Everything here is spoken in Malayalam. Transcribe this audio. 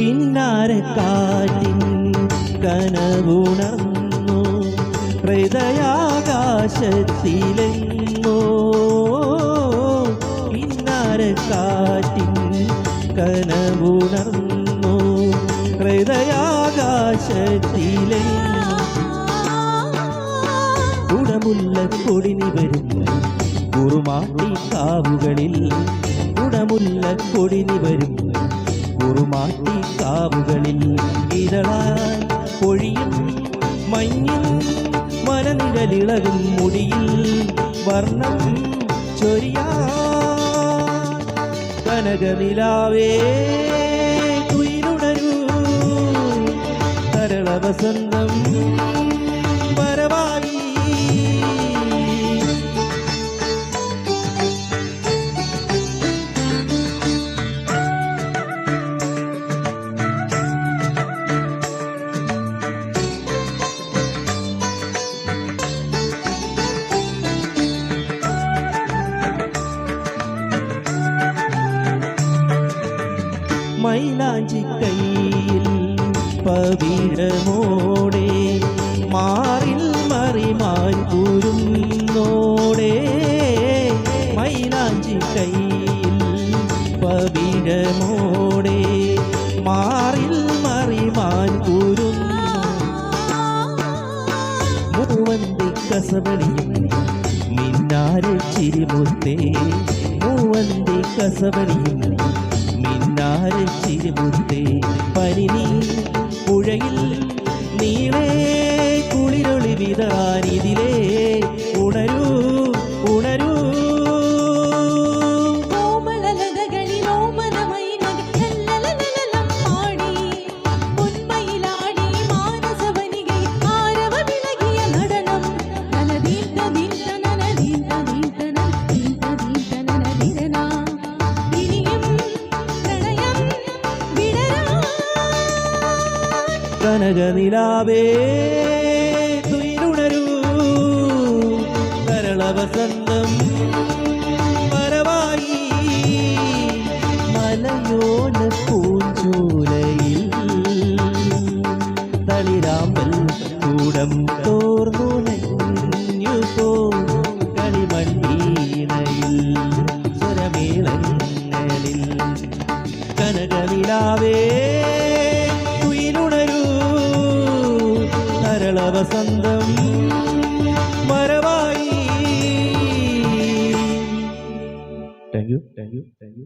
കിന്നാരക്കാറ്റിൻ കനവുണർന്നു ഹൃദയാകാശത്തിലെങ്ങോ കിന്നാരക്കാറ്റിൻ കനവുണർന്നു ഹൃദയാകാശത്തിലെങ്ങോ ഉടമുല്ലക്കൊടിനി വരുന്നു കുറുമാട്ടിക്കാവുകളിൽ ഉടമുല്ലക്കൊടിനി വരുന്നു കുറുമാട്ടിക്കാവുകളിൽ ഇതളാൽ പൊഴിയും മഞ്ഞിൽ മലനിഴലിളകും മുടിയിൽ വർണ്ണം ചൊരിയാ കനകനിലാവേ തുയിലുണരൂ തരള വസന്തം വരവായി മൈലാഞ്ചിക്കൈയിൽ പവിഴമോടെ മാറിൽ മറിമാൻ കുരുന്നോടെ മൈലാഞ്ചിക്കൈയിൽ പവിഴമോടെ മാറിൽ മറിമാൻ കുരുന്നു മൂവന്തി കസവണിയും മിന്നാരെ ചിരിമുത്തേ മൂവന്തി കസവണിയും ചിരിമുത്തേ പരിനീ പുഴയിൽ നീളേ കുളിരൊളി വിതാനിതിലേ ഉണരൂ ഉണരൂ കനകനിലാവേ തുയിലുണരൂ തരള വസന്തം വരവായി മലയോല പൂഞ്ചോലയിൽ തളിരാമ്പൽ കൂടം തോർന്നുലഞ്ഞു പോ കളിമണ്ണീണയിൽ സ്വരമേളങ്ങളിൽ കനകനിലാവേ വസന്തം വരവായി. Thank you.